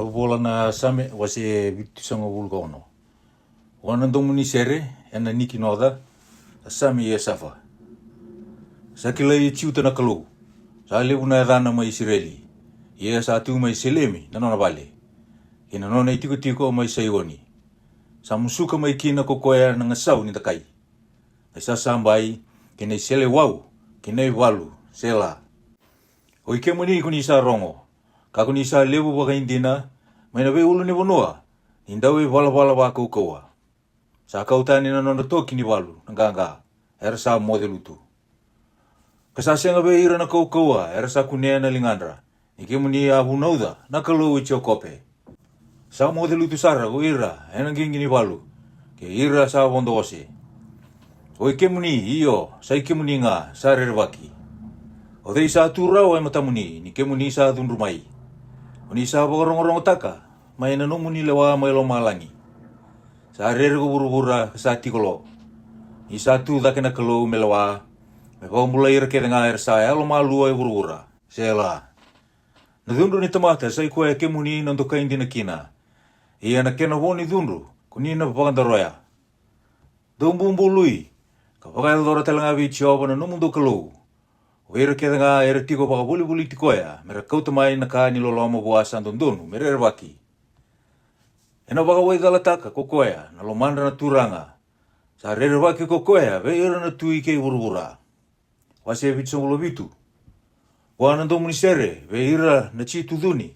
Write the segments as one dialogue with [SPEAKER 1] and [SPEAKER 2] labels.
[SPEAKER 1] Napopola na same wase vitu sanga vulgono. Wana domuni sere ena niki noda same ye safa. Sakila ye chiuta na kalu. Sale una rana mai Israeli. Ye sa tu mai selemi na nona vale. Ina nona itiko tiko mai saiwoni. Samusuka mai kina kokoya na ngasau ni takai. Sa sambai kina sele wau kina walu sela. Oike muni kuni sa rongo. Kakuni sa lebu waka indina, mai na we ulu ni wanua, indawe wala waka ukawa. Sa kautani na nona toki ni walu, nganga, era sa model utu. Kasasenga we ira na kaukawa, era sa kunea na lingandra, ike muni abu nauda, nakalo ichio kope. Sa model utu sara, o ira, ena gingi ni walu, ke ira sa wondo ose. O ike muni, iyo, sa ike muni nga, sa rerwaki. O dei sa turau ay matamuni, ni ke muni sa dunrumai. Oni sa bagarong-rong taka, may nanumuni lewa may lomalangi. Sa rere ko burubura sa tikolo. Isa tu dake na kalo melawa, may pamulay rake nga sa alo malu ay burubura. Sela. Nadunro ni tamata sa ikuya kemuni nandoka hindi na kina. Iya na kenawoni dunro, kunina papakandaroya. Dumbumbului, kapag dora talang abi chiyoba na numundo kalo. Wera keda nga era tiko baka buli tikoya, mera kautamay na ka niloloma buwasan dondonu, mera erwaki. Ena baka way galataka kokoya, na lomandra na turanga. Sa rerwaki kokoya, ve era na tui kei burubura. Wase bitsong ulobitu. Wana domuni sere, ve era na chitu duni,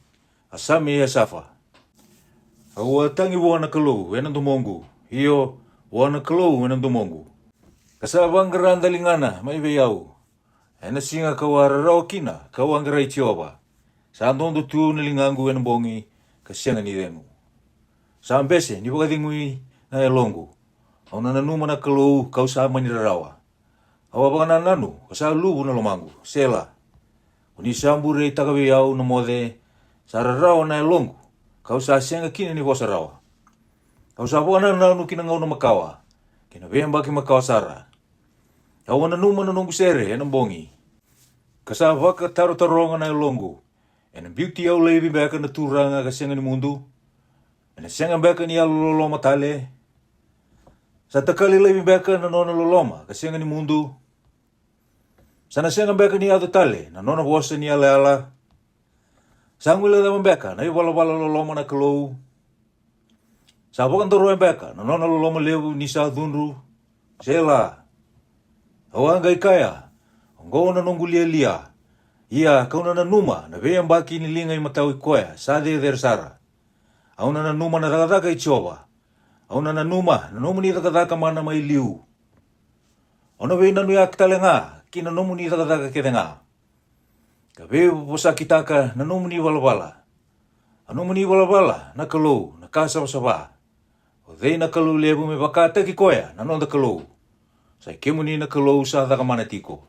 [SPEAKER 1] asami ya safa. Awa tangi wana kalou, wena domongu. Hiyo, wana kalou, wena domongu. Kasabang garandalingana, may veyau. Ena singa kawararao kina, kawangarai tioba. Sa andondo tu nilingangu en bongi, kasianga ni denu. Sa ambese, ni wakadingui na elongu. Au nananuma na kalou, kau sa manirarawa. Awa baka nananu, kasa lubu na lomangu, sela. Uni sambure takawe au na mode, sa rarawa na elongu, kau sa sianga kina ni wasarawa. Kau sa baka nananu kina ngau na makawa, kina bembaki makawa sara. Au nananuma na nungu sere, enang bongi. Kasa waka taronga na longo. En beauty au lebi beka na turanga kasenga ni mundu. En senga beka ni loloma tale. Sa takali lebi beka na nona loloma kasenga ni mundu. Sana senga beka ni ado tale na nona bosa ni ala. Sangwila da beka na wala loloma na kalou. Sa wakan toro beka na nona loloma lebu ni sa dunru. Sela. Awanga ikaya. Ngona nungu lia. Ia kauna na numa na veyang baki ni linga matau ikoya sa de sara. Auna na numa na takataka ichoba. Auna na numa ni takataka mana mai liu. Ona vei nanu ya kitalenga kina nomu ni takataka kedenga. Ka vei posa kitaka na nomu ni wala. Anomu ni wala na kalou na kasa wasaba. O vei na kalou lebu me bakata kikoya na nonda kalou. Sa kemuni na kalou sa takamana tiko.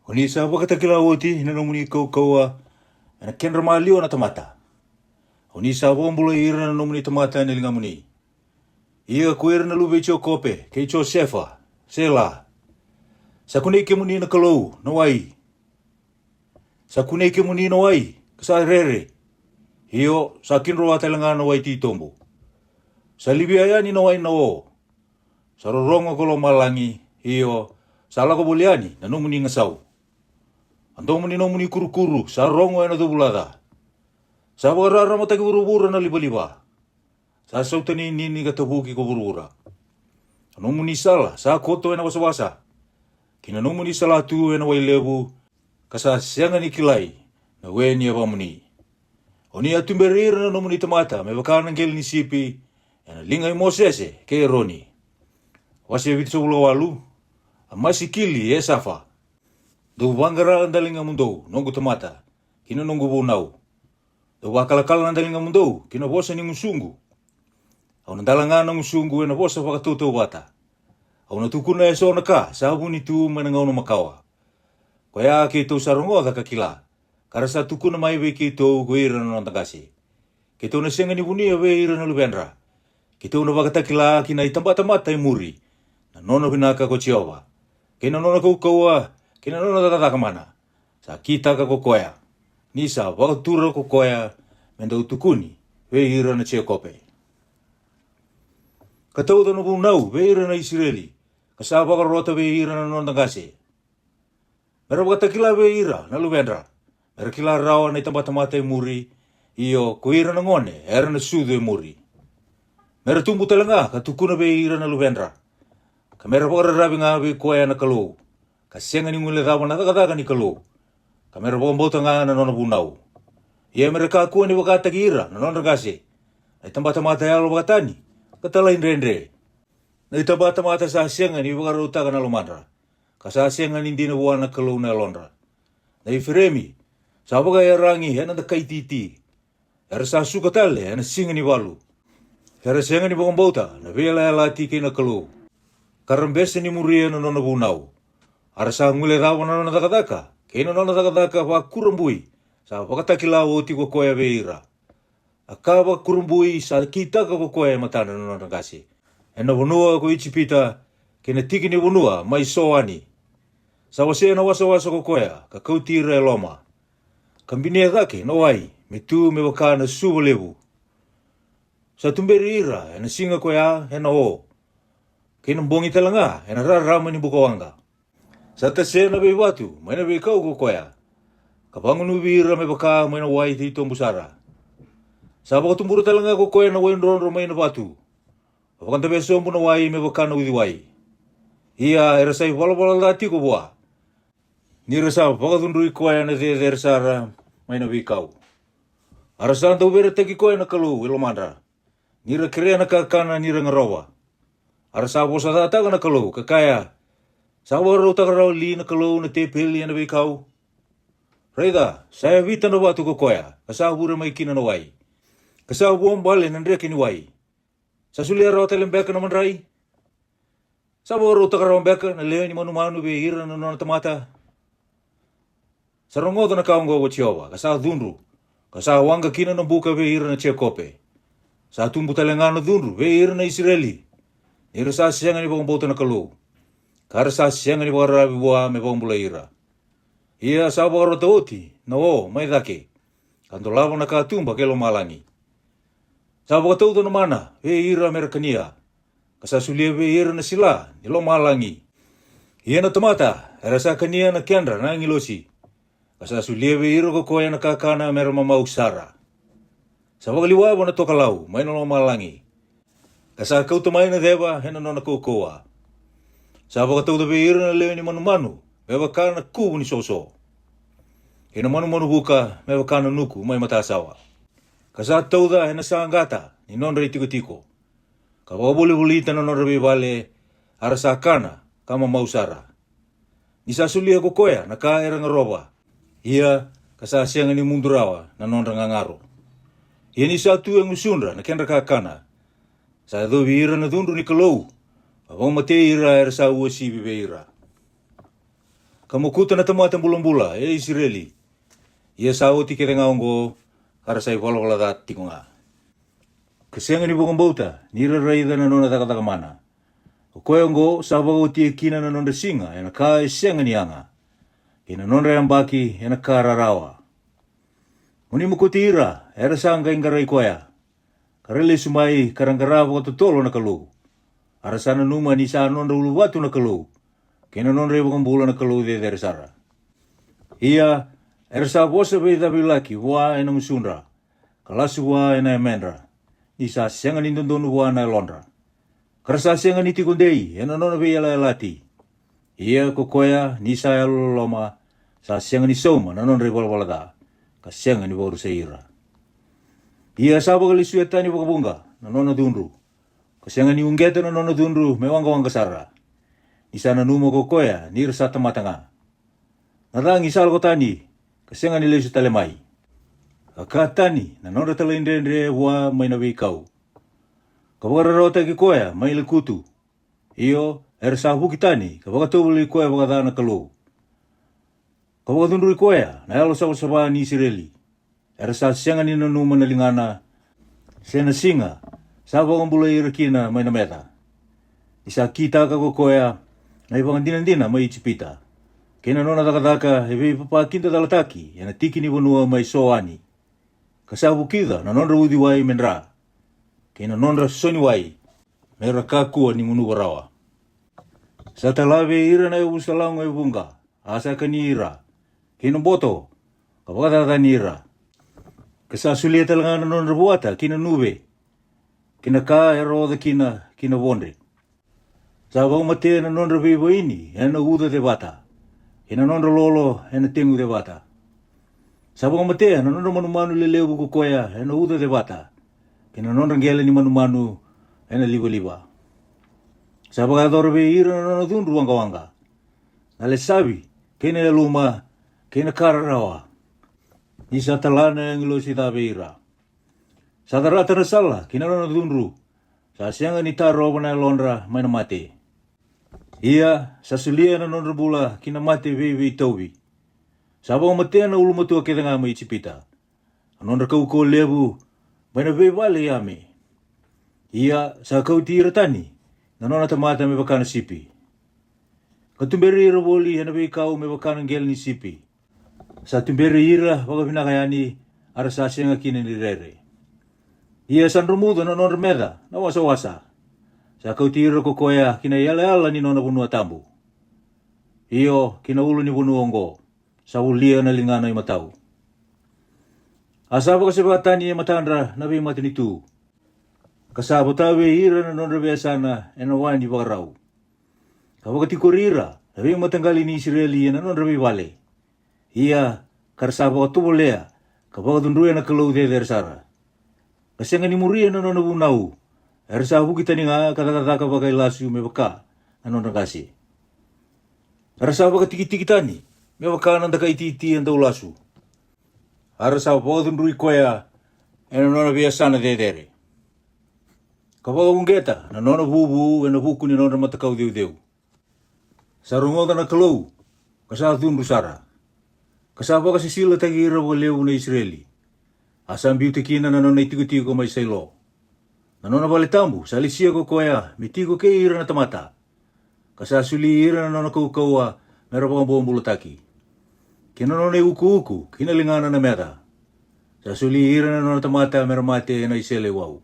[SPEAKER 1] Oni sa wakatakila oti na nomuni kaua na kenra malio na tamata. Oni sa wambula ira na nomuni tamata na lingamuni. Ia kuera na lube icho kope, ke icho sefa, sela. Sa kunei ke muni na kalou, na wai. Sa kunei ke muni na wai, kasa rere. Hiyo, sa kinro atalanga na wai titombo. Sa libiayani na wai na o. Sa rorongo kolo malangi, hiyo, sa lako buliani na nomuni ngasau. Andomuni nomuni kuru, sa rongo ena dubulada. Sa warara matagi burubura na liba. Sa sautani nini katabuki ko burubura. Anomuni sala, sa koto ena wasa. Kina nomuni sala tu ena wailebu, kasa sianga ni kilai, na weni abamuni. Oni atumberira na nomuni tamata, me bakanan gel ni sipi, ena lingai mosese, ke roni. Wasi vitu walu, amasi kili safa. Do wangara andalinga mundo, nongu tamata, kina nongu bunau. Do wakalakala andalinga mundo, kina bosa ni musungu. Au nandalanga na musungu ena bosa wakatuto wata. Au natukuna eso naka, sabu ni tu manangau na makawa. Kaya kito sarongo ka kakila. Karasa tukuna mai we kito goira na nantagasi. Kito na senga ni bunia we ira na lubendra. Kito na wakatakila kina itamata muri. Na nona binaka ko chiova. Kina nona kaukawa. Kina nona tataka mana. Sa kita ka kokoya. Nisa wakatura kokoya. menda utukuni, ve ira na chia kope. Katau tano punau, ve ira na Israeli, kasaba ka rota ve ira na nondangase. Mera wakatakila ve ira na luvendra, mera kila rawa na itamata muri, iyo ko ira na ngone, era na sudu e muri. Mera tumbu talanga, katukuna ve ira na luvendra. Kamera waka rabi nga ve koya na kalou, kasenga ni ngule dawa na takataka ni kalou. Kamera waka mbota nga na nona punau. Ia mera kakua ni wakataki ira na nondangase. Na itamata yalo wakatani, katala indrendre. Na itamata sa senga ni wakarutaka na lomandra. Kasa senga ni dina wana kalou na londra. Na ifiremi, sa waka rangi hena da kaititi. Era sa suka tale, hena singa ni walu. Era senga ni wakambauta, na vela lati kina kalou. Karambese ni muria na nona punau. Ara sa ngule rawa na nona takataka. Kena nona takataka wa kurambui. Sa wakatakila o ti kokoya veira. Akawa kurambui sa kitaka kokoya matana na nona kasi. Ena wanua ko ichipita, kena tiki ni wanua mai soani. Sa wasea na wasa kokoya, ka kautira e loma. Kambinia dhake, no wai, me tu me wakana suwa levu. Sa tumberi ira, ena singa koya, ena o. Kena mbongi talanga, ena rarama ni bukawanga. Sa tasena be watu, maina be kau kokoya. Kapangunu ira me baka maina wai ti tombusara. Sa wakatumburu talanga kokoya na wendronro maina watu. Wakanta be sombu na wai me baka na udi wai. Ia era sai wala dati ko boa. Nira sa wakatunduri koya na te sara maina be kau. Arasa anta ubere teki koya na kalu ilomandra. Nira krea na kakana nira ngarawa. Arasa bosa tataga na kalu kakaya. Sa waro takarau li na kalu na te pili na be kau. Reida, saya vita na watu kokoya. Kasa hura mai kina na wai. Kasa buong bale na ndreki ni wai. Sa sulia rawa telembeka na mandrai. Sa waro takarau beka na leo ni manu be hira na nona tamata. Sa rongoto na kaungo wa chiowa. Kasa dhunru. Kasa wanga kina na buka be hira na chia kope. Sa tumbu talengano dhunru be hira na Israeli. Nira sa sianga ni bongboto na kalu. Kara sa sianga ni wakarabi buwa me bongbula ira. Ia sa wakarota oti, na o, mai dhake. Kanto lava na katumba kelo malangi. Sa wakatauto na mana, be ira merakania. Kasa sulia be ira na sila, nilo malangi. Ia na tamata, era sa kania na kendra na ngilosi. Kasa sulia be ira kokoya na kakana mera mamau sara. Sa wakaliwabo na tokalau, mai nilo malangi. Kasa kauta mai na deba, hena nona kokoa. Sa wakatauto be ira na leo ni manu. Mewa kana kubu ni soso. Hena manu buka, mewa kana nuku, mai matasawa. Kasa tauda hena saangata, ni nonra tiko. Ka wabuli na nonra bibale, arasa kana, kama mausara. Nisa sulia kokoya, na ka era ngaroba. Ia, kasa sianga ni mundurawa, na nonra ngangaro. Ia ni sa tu ang usundra, na kendra kakana. Sa dobi ira na dundu ni kalou. Wawang mate ira era sa uasi bibe ira. Kamukuta na tamata bulambula, Israeli. Ia sao ti kere ngaongo, kara sai wala dati ko nga. Kasenga ni bukang bauta, nira raida na nona taka mana. O koyongo, sabago ti kina na nonda singa, ena ka senga ni anga. Ina nonda yang baki, ena ka rarawa. Muni mukuti ira, era sanga ingarai koya. Karele sumai, karanggarawa ko tutolo na kalu. Arasana numa ni sa nonda uluwatu na kalu. Kena non rebo kan bulan na kalu de sara. Ia, ersa bosa be da bilaki, wa ena musunra. Kalasu wa ena emendra. Isa senga ni ndondonu wa na londra. Karasa senga ni tikundei, ena non be yala lati. Ia kokoya, nisa ya loma, sa senga ni soma, na non rebo walada. Ka senga ni boru seira. Ia sabo kali sueta ni wakabunga, na non dundru. Ka senga ni ungeta na non dundru, me wanga sara. Isana numo kokoya, nir sa tamatanga. Narang isal ko tani, kasenga nila sa talemay. Akatani, nanora talindendre wa may nawikaw. Kawagararota kikoya, may likutu. Iyo, ersa hukitani, kawagatubuli koya wakadana kalu. Kawagatunduri koya, nayalo sa usaba ni Israeli. Ersa senga ni nanuma nalingana, sena singa, sa wakambulay irakina may nameta. Isa kita ka kokoya, na ibang dina may ichipita. Kena nona takataka, ebe papakinta talataki, yana tiki ni wanua may soani. Kasabu kida na nonra udi wai menra. Kena nonra soni wai. Mera kakua ni munu warawa. Sa talawe ira na usalango e bunga. Asa kanira. Kena boto. Kapakata nira. Kasa sulia talanga na nonra buata. Kina nube. Kina ka eroda kina wonde. Sa wau mate na nonra vivo ini. Ena uda de bata. Kina nonra lolo. Ena tengu de bata. Sa wau mate na nonra manu leleu buku koya. Ena uda de bata. Kina nonra ngele ni manu. Ena liba. Sa wau adorbe ira na nonra dunru wanga. Nale sabi. Kena eluma. Kena kararawa. Isa talana yang lo sitabe ira. Sa tarata na sala. Kina nonra dunru. Sa sianga ni taro wana lonra maina mate. Ia sa sulia na nonra bula kina mate vei taubi. Sa wau mate na ulu matua keda ngama ichipita. Nonra kau lebu maina vei vale yame. Ia sa kau tira tani. Na nona tamata me bakana sipi. Katumberi ira boli hana vei kau me bakana ngel ni sipi. Sa tumberi ira waka pinakayani ara sa sianga kina ni rere. Ia san rumudo na nonra meda na wasa. Sa kau tira kokoya kina yala ni nona bunua tambu. Iyo kina ulu ni bunua ongo. Sa ulia na lingana i matau. Asaba kasebatani e matandra na vei mati ni tu. Kasabo tawe ira na nonra biasana ena wani bakarau. Kapakatikor na vei matanggali ni Israeli na nonra vei vale. Ia karsabo katubolea kapakatundruya na kalau de dersara. Kasenga ni muria na nona bunau. Ersabu kita ni nga kata bagai lasu me baka na nonra kasi. Ersabu katiki tani me baka nanda kaititi anda ulasu. Ersabu pakatundrui koya ena nona biasana de dere. Kapakagungeta na nona bubu ena buku ni nonra matakau deu. Sarungoda na kalau kasatundru sara. Kasapa kasisila tagi ira waleu na Israeli. Asam biutikina na nona itiko may sailo. Na nona balitambu, salisia ko koya, mitiko ke ira na tamata. Kasasuli ira na nona kaukawa, meron pang buong bulutaki. Kina nona uku, kinalingana na mera. Sasuli ira na nona tamata, meron mate na isele wau.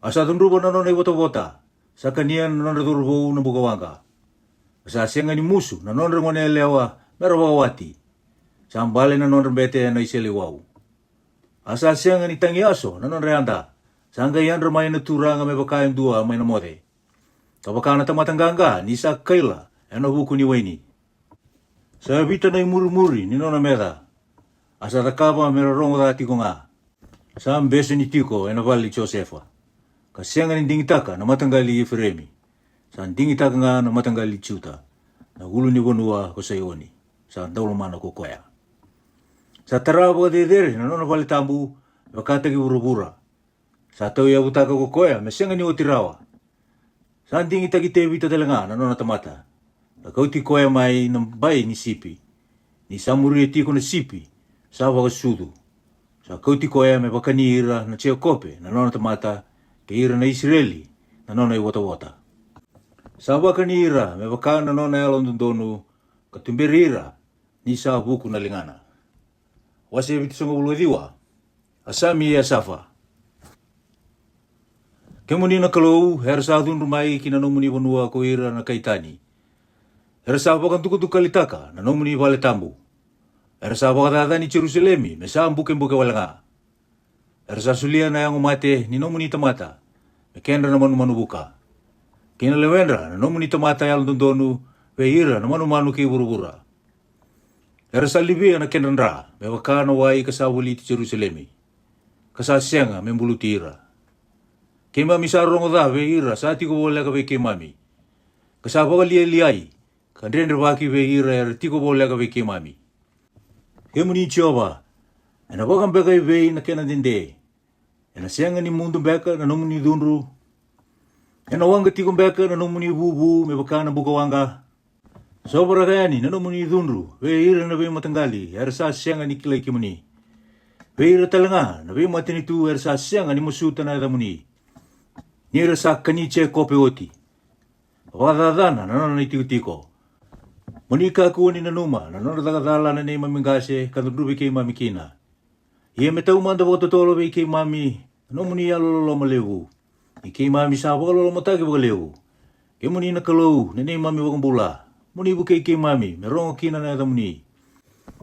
[SPEAKER 1] Asa tunrubo na nona iwata-wata, sa kanian na nona turbo na bukawanga. Kasasianga ni musu, na nona ngone lewa, meron wakawati. Sambale na nonra bete na isele wau. Asa sianga ni tangiaso na nonra anda. Sanga yanra may naturanga may bakayang dua may namote. Kapaka na tamatanganga ni sa kaila ena buku ni waini. Sa bita na imuri ni nona mera. Asa rakaba mera rongo dati ko nga. Sa ambese ni tiko ena vali Josefa. Kasianga ni dingitaka na matanggali Efremi. Sa dingitaka nga na matanggali Chuta. Na ulu ni bonua ko sa ioni. Sa daulumana ko koya. Sa tarabo de na nona vale tambu, wakata ki burubura. Sa tau ya butaka ko koya, mesenga ni otirawa. Sa anding itagi tebita talanga na nona tamata. Na kauti koya mai ng bay ni sipi. Ni samuri eti ko na sipi, sa wakasudu. Sa kauti koya may bakanira na cheo kope na nona tamata, kaira na Israeli na nona iwata-wata. Sa bakanira may bakana na nona alondondonu, katumberira ni sa buku na lingana. Wasi bitu sungo ulwadiwa. Asami ya safa. Kemuni na kalau hersa dun rumai kina nomuni bonua ko ira na kaitani. Hersa bakan tukutu kalitaka na nomuni vale tambu. Hersa bakata ni Jerusalemi mesa buke walanga. Hersa sulia na yang umate ni nomuni tamata. Mekendra na manu buka. Kina lewendra na nomuni tamata yal dondonu ve ira na manu ki burubura. Hersa libia na kendra, mewaka na wai kasawuli ti Jerusalemi. Kasasyanga membuluti ira. Kema misarong da ve ira, sati ko bola ka ve kemami. Kasaba ka liai, kandrendre baki ve ira, ti ko bola ka ve kemami. Kemuni Jehova, ena bakang beka ve na kenadinde. Ena syanga ni mundo beka na nomuni dunru. Ena wanga ti ko beka na nomuni bubu, mewaka na bukawanga. Sobra kayani na nomuni dunru, ve ira na ve matanggali, ersa syanga ni kilay kimuni. Ve ira talanga, na ve matinitu ersa syanga ni musuta na damuni. Nira sa kaniche kope oti. Wadadana na nona itiko. Monika kuwa ni nanuma, na nona tagadala na ni mamingase, kadrubi kay mamikina. Ia me tau manda waka tolo ve ke mami, no muni alo lo maleu. I ke mami sa waka lo mataki waka leu. Ke muni na kalau, nene mami waka bula. Muni buke ke mami, me rongo kina na da muni.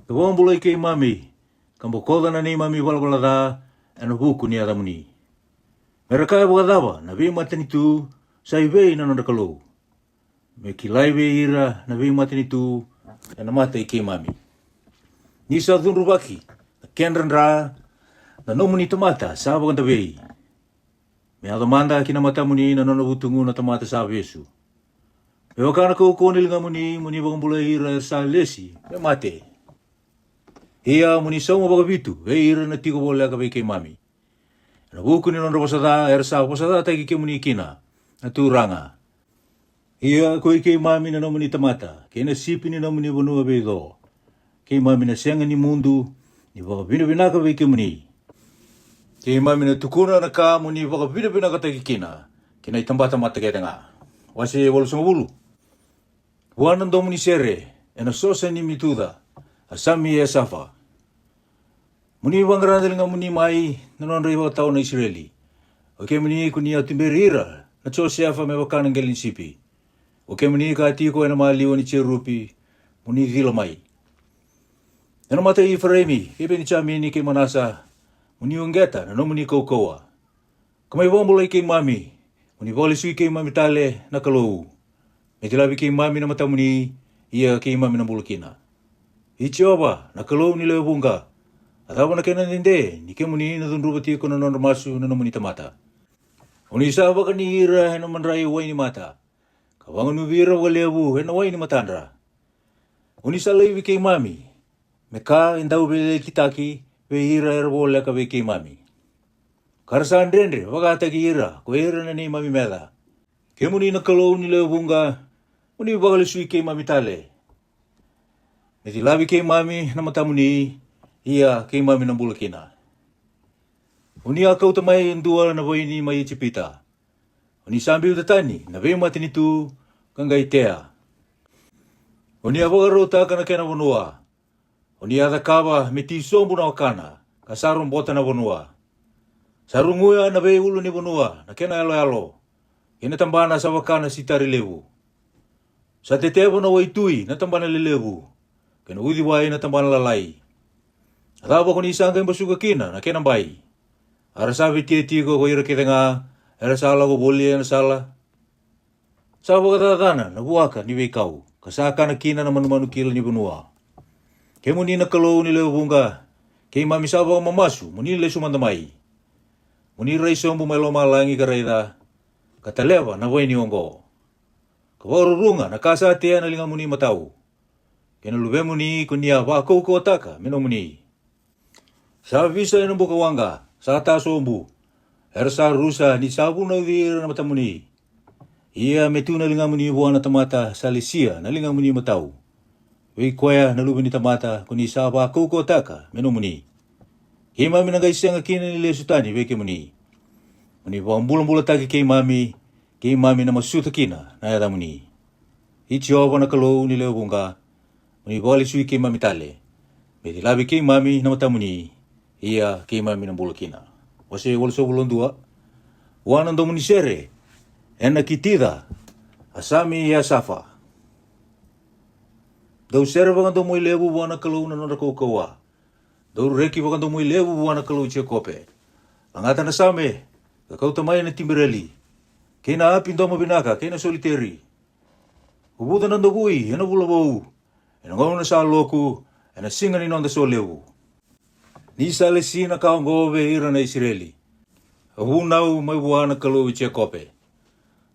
[SPEAKER 1] Ke waka bula ke mami, kambo koda na ne mami wala wala da, eno buku ni ada muni. Mereka waka dawa, na ve matani tu, sa iwe na nanda kalau. Me kilai ve ira, na ve matani tu, ena mata i ke mami. Nisa dhunru waki, kenran ra, na no muni tamata, sa waka da vei. Me ada manda kina mata muni na nono butungu na tamata sa vesu. Me wakana kau konil nga muni waka bula ira sa lesi, me mate. Ia muni sauma waka vitu, ira na tiko bola ka vei ke mami. Na buku ni nono pasada, sa pasada taki ke muni kina, na turanga. Ia koi ke mami na no muni tamata, ke na sipi ni no muni wanua vei do. Ke mami na senga ni mundu, ni waka bina ka vei ke muni. Ke mami na tukuna na ka muni waka bina ka taki kina, kina i tambata mata ke tenga. Wase walu sama bulu. Wanan do muni sere, ena sosa ni mituda, asami e safa. Muni wangarandil nga muni mai, nanon rei waka tau na Israeli. Oke muni kuni au timberira, na Josefa me wakana ngelin sipi. Oke muni ka tiko ena maliwa ni cherupi, muni dila mai. Ena mata i faremi, kebe ni chamini ke manasa, muni ungeta na no muni kaukaua. Kamay wambulay ke mami, muni wali sui ke mami tale na kalou. Me tilabi ke mami na mata muni, iya ke mami na bulakina. Ichioba na kalou ni leo bunga. Atawa na kena ninde, ni ke muni na dundrubati ko na masu na muni tamata. Uni sawa ka ni ira hena manrai wai ni mata. Kawangan nubira walebu hena wai ni matandra. Uni salaiwi ke mami, me ka indau bele kitaki, ve ira erbola ka ve ke mami. Karsa andrendre, wakata ki ira, ko ira na ni mami mela. Ke muni na kalou ni leo bunga, muni wakali sui ke mami tale. Me tilabi ke mami na mata muni, iya ke mami na bulakina. Uni akau tamay indua na boy ni may chipita. Uni sambi utatani, na ve mati nitu, kangay tea. Uni awagarota ka na kena wanua. Uni adakaba meti sombu na wakana, kasarong bota na wanua. Sarunguya na ve ulu ni wanua, na kena alo-alo. Kena tambana sa wakana si tarilewu. Sa tetewa na waitui na tambana lilewu. Kena udiwai na tambana lalai. Atawa ko ni isang kayong basuka kina na kena bai. Arasabi tiyo ko ira kita nga, arasala ko boli na sala. Sa wakatatana, nabuwaka ni Wekau, kasaka na kina na manukila ni Bunua. Kaya muni na kalou ni Leo Bunga, kaya mamisawa ka mamasu, muni le sumandamai. Muni raisong bumelo malangi karayda, katalewa na way ni Ongo. Kawarurunga, nakasatia na linga muni matau. Kaya nalube muni kunya wako ko ataka, mino muni. Sa visa ng bukawanga, sa tasombu, ersa rusa ni sabu na uwira na mata muni. Ia metu na linga muni buwan na tamata sa lisia na linga muni matau. Wei kwaya na lubi ni tamata kuni saba kuko taka meno muni. Kay mami nang gaisang akina ni lesutani wei ke muni. Muni buwan bulan-bulan taki kay mami na masuta kina na yada muni. Ichioba na kalou ni Leo Bunga, muni bawali sui kay mami tale. Beti labi kay mami na mata muni. Iya kay mami ng bulakina. Wase walso bulon dua. Wanan do muni sere. Ena kitida. Asami ya safa. Daw sere bagan do mo ilebu buwana kalou na nonako kawa. Daw reki bagan do mo ilebu buwana kalou chia kope. Angatan na same. Kakau tamay na timbireli. Kay na apin do mabinaka. Kay na soliteri. Ubutan na do bui. Ena bulabou. Ena ngaw na sa loku. Ena singa ni nonda so lewu. Ni sa lesi na kaongobe ira na Israeli. Ahunau may buwana kalou chia kope.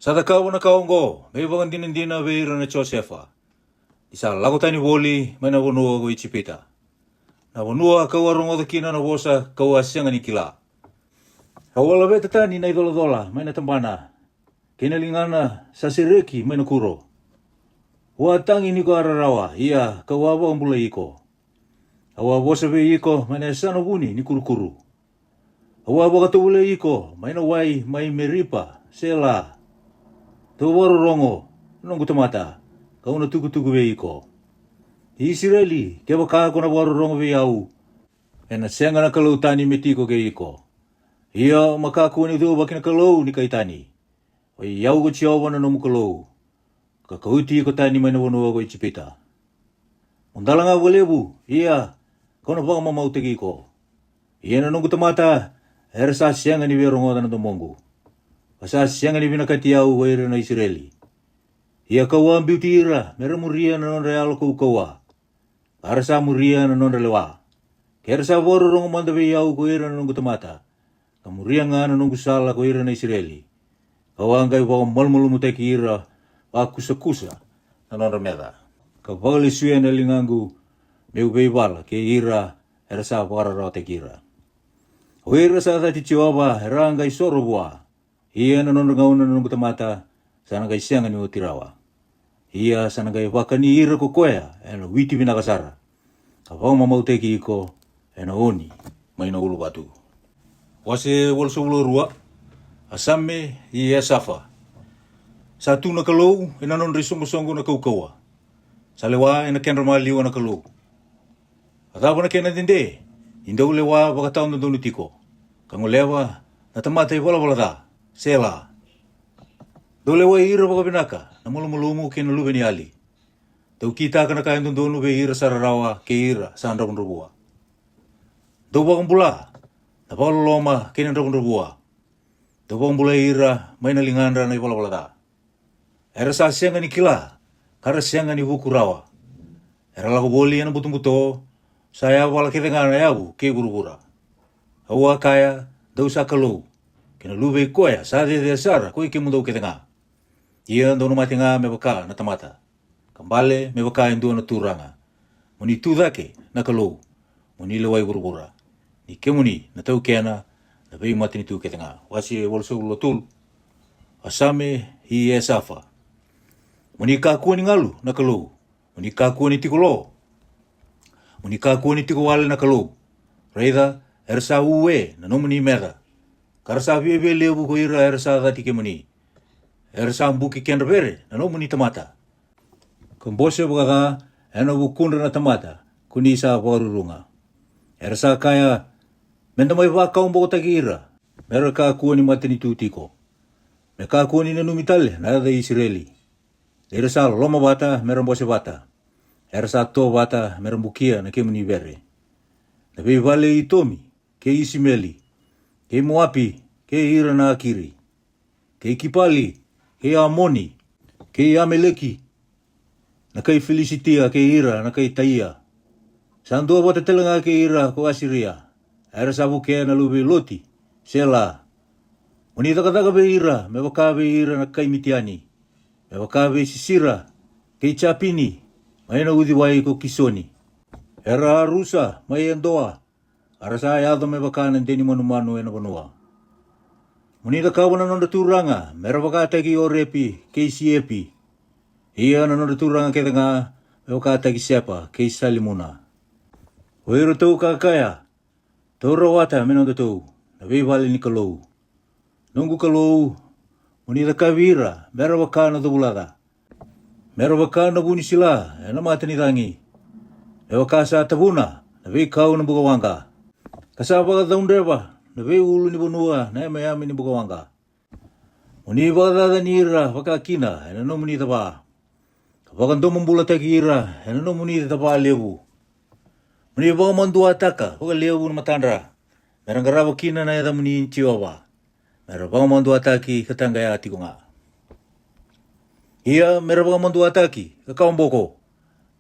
[SPEAKER 1] Sa takawa na kaongo, may bagan dinindina ve ira na Josefa. Isa lakutan ni woli, may nawunua ko ichipita. Nawunua kawarong odakina na wosa kawasyang ni kila. Hawala be tatani na idola-dola, may natambana. Kinalingana sa sireki, may nakuro. Huatang ini ko ararawa, iya kawawa ang bulay ko. Hawa sabi iko, may nasano guni ni kuru-kuru. Hawa katulay iko, may naway, may meripa, sela. Tawaro rongo, nung gutamata, kauna tugu-tugu be iko. Israeli, kaya baka ako na waro rongo be yau. Ena senga na kalau tani metiko ke iko. Ia makaku ni tu bakina kalau ni kaitani. O iau ko chiawa na nomu kalau. Ka kauti ko tani mai na wano ko ichipita. Undala nga walebu, ia, kono baka mamau teki ko. Ia na nungu tamata, era sa senga ni vero ngoda na tomongu. Sa senga ni vinakati au wa ira na Israeli. Ia kawa ambiuti ira, mera muria na non real ko kawa. Ara sa muria na non relewa. Kera sa voro rongo mandawe iau ko ira na nungu tamata. Kamuria nga na nungu sala ko ira na Israeli. Kawangai waka malmulumu teki ira, kusa-kusa na non remeda. Kapagali suya na lingangu, meu beibala ke ira, era sa parara teki ira. O ira sa tati chiwaba, era ngai soro bua. Ia na non ngauna na nungu tamata, sana ngai sianga ni utirawa. Ia sana ngai waka ni ira ko koea, ena witi binakasara. Kapag mamau teki iko, ena oni, may na ulu batu. Wase walso ulo rua, asame ia safa. Satu na kalou, ena non risongo-songo na kaukawa. Salewa ena kenra maliwa na kalou. Atapa na kena dinde, indau lewa bakatao na donu tiko. Kangolewa, na tamata wala da, sela. Dolewa ira baka binaka, na mulumulumu kena lube ni ali. Tau kita kana kain donu be ira sararawa ke ira sa andra rubua. Dau bakang bula, na loma kena andra rubua. Dau bakang bula ira, may nalingandra na wala da. Era sa sianga ni kila, kara sianga ni wukurawa. Era laku boli ana butung-buto, saya wala kita ngana yabu ke gurugura. Hawa kaya, dau sa kalau, kena lube koya, sa de sara, koi ke mundau kita nga. Ia ndono mati nga me baka na tamata. Kambale me baka indua na turanga. Muni tudake na kalau, muni lewai gurugura. Ni ke muni na tau kena, na bei mati ni tu kita nga. Wasi walso ulotul, asame hi safa. Muni kakua ni ngalu na kalau. Muni kakua ni tikolo. Muni kakua ni tiko wale na kalau. Reida, ersa uwe na nomu ni mera. Karasa bebe lebu ko ira ersa dati ke muni. Ersa mbuki kendra bere na nomu ni tamata. Kumbose baka ena bukundra na tamata. Kuni sa warurunga. Ersa kaya mendamai waka umbo taki ira. Mera kakua ni mati ni tutiko. Me kakua ni nanumitale na da Israeli. Era sa loma bata meron bose bata. Era sa to bata meron bukia na kemuni bere. Na be vale itomi, ke isimeli, ke moapi, ke ira na akiri, ke kipali, ke amoni, ke ameleki, na kay felicitia ke ira na kay taia. Sandua bata telanga ke ira ko asiria. Era sa bukia na lubi loti, sela. Unita kataga be ira, me wakabe ira na kay mitiani. Me wakabe sisira, kay chapini, may na udiwai ko kisoni. Era rusa, may endoa. Arasa ayado me bakanan deni manumano ena banua. Munita kawan na turanga, mera bakata ki orepi, kay siepi. Ia na turanga kita nga, me bakata ki siapa, kay salimuna. Oiro tau kakaya, tau rawata menonda tau, nabi bali ni kalau. Nunggu kalau, munita kavira, mera bakana dubulada. Mera bakana buni sila, ena mata ni tangi. Ewa kasa tabuna, nabi kau na bukawanga. Kasaba ka daundreba, nabi ulu ni bunua, na mayami ni bukawanga. Muni bakadada ni ira, bakakina, ena no muni taba. Kapagando mambula takira, ena no muni taba lebu. Muni bakamandua taka, baka lebu na matandra. Merang garaba kina na yada muni chiwawa. Merang bakamandua taki, katangaya ati ko nga. Ia, merang bakamandua taki, kakaumboko.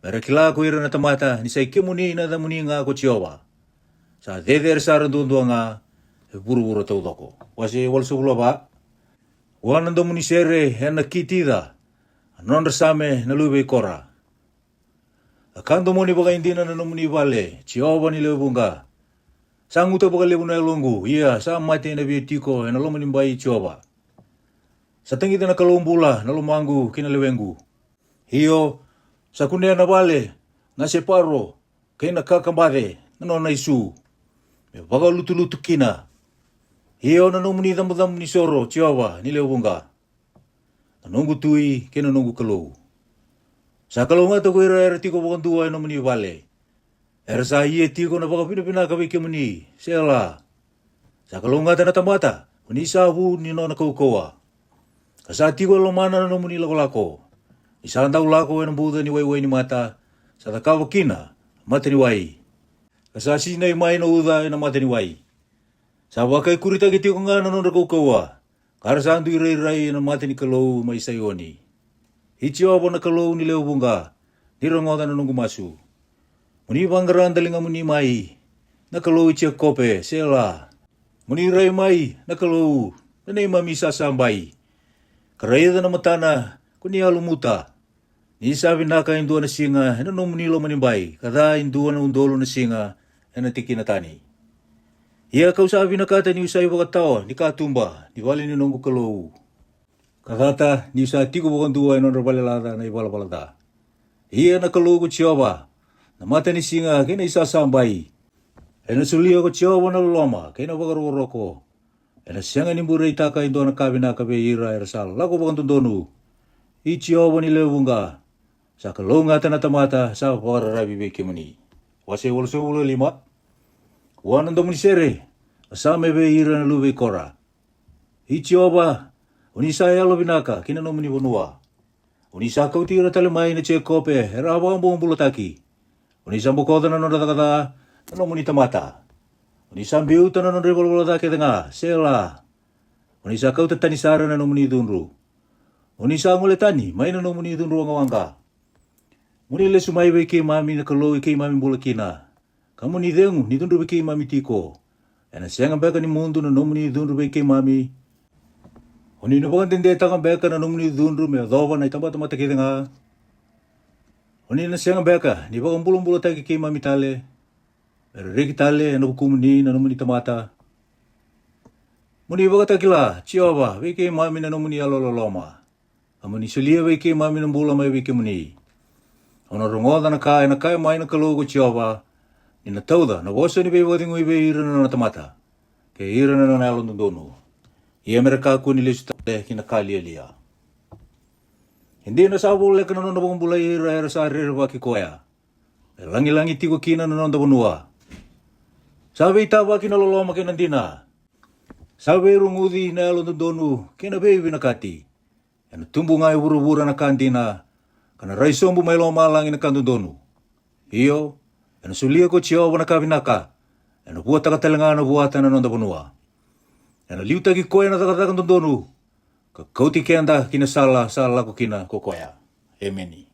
[SPEAKER 1] Mera kila ko ira na tamata ni say kimuni na da muni nga ko chiawa. Sa deder saran dundu nga buru-buru tau doko. Wasi walso ulo ba? Wana do muni sere hena kitida. Anon rasame na lube kora. Akando muni baka indina na muni vale. Chiawa ni lebunga. Sanguta baka lebu na longu. Iya sa mati na biotiko na lomo nimbai chiawa. Sa tangita na kalumbula na lumangu kinalewengu. Hiyo sa kunia na vale, nga separo, kay nakakambare, nano na isu. Me baga lutu-lutu kina. Hiyo na numuni damudam ni soro, chiawa, ni leubunga. Nanungu tui, kay nanungu kalau. Sa kalau nga to ko ira tiko bakandua na muni vale. Era sa ie tiko na baka pinapina ka wiki muni. Sela. Sa kalunga na tamata. Muni sa hu ni no na kaukoa. Kasa tiko lo mana na muni lako. Isa tau lako e na buda ni wai ni mata. Sa takawa kina. Mata ni wai. Kasa sinay mai na uda e na mata ni wai. Sa wakai kurita ki tiko nga na no na kaukoa. Kara sa andu irai na mata ni kalou mai sayoni. Hichi obo na kalou ni leo bunga. Nirangoda na nungu masu. Muni banggaran dalinga muni mai, nakalou ichi kope, sela. Muni rai mai, nakalou, nanay mamisa sambai. Karayada na matana, kuni alumuta. Ni sabi naka indua na singa, no muni lo manimbai, kada indua na undolo na singa, na tiki na tani. Ia kau sabi nakata ni usay wakatao, ni katumba, ni wali ni nungu kalou. Kadata, ni usay tiko wakandua ino rabalilada na ibalbalada. Ia nakalou ko chioba, na mata ni singa kena isa sambai. Ena sulia ko chioba na loma kena bagaroroko. Ena sianga ni murai taka indo na kabina kabe ira ersal. Lako bakantundonu. I chioba ni lewunga. Sa kalonga tana tamata sa pagararabi beke mani. Wase walso ulo lima. Wanando muni sere. Asame be ira na lube kora. I chioba. Unisa yalo binaka kena no muni bonua. Unisa kau tira talemai na che kope. Era abang bulotaki. Unisa bukoda na nonda kata no muni tamata. Unisa biuta na nonda bolbolada ke tengah sela. Unisa kau tetani sara na no muni dunru. Unisa ngule tani mai na no muni dunru ngawanga. Muni le sumai be ke mami na kalou ke mami bolakina. Kamu ni dengu ni dunru be ke mami tiko. Ena sianga beka ni mundu na no muni dunru be ke mami. Uni no bagan tende takang beka na no muni dunru me doba na itamba tamata ke tengah. Oni na siang beka, ni bakang bulong-bulong tayo kay mami tale. Pero reki tale, ano kumuni na numuni tamata. Muni baka takila, chioba, wiki mami na numuni alololoma. Amuni sulia wiki mami na bula may wiki muni. Ono rungoda na kaya may na kalugo chioba. Ni na tauda, na woso ni bewating uibe ira na tamata. Kaya ira na nalong dono. Iya mereka ku nilis tale kinakali alia. Hindi na sabule ka na nung bulay ira sa rirwa ki koya. Langi-langi tiko kina na nung bunua. Sabi itawa kinaloloma kinandina. Sabi rungudi na alon donu kinabebi nakati. Ano tumbu nga buru-bura na kandina. Kana raisombu may lomalang inakando donu. Iyo, ano sulia ko chiyo na kabinaka. Ano buat takatalangan na buatan na nung bunua. Ano liuta ki koya na takatakan donu. Kau ti kenda kina sala ko kina kokoya. Amen.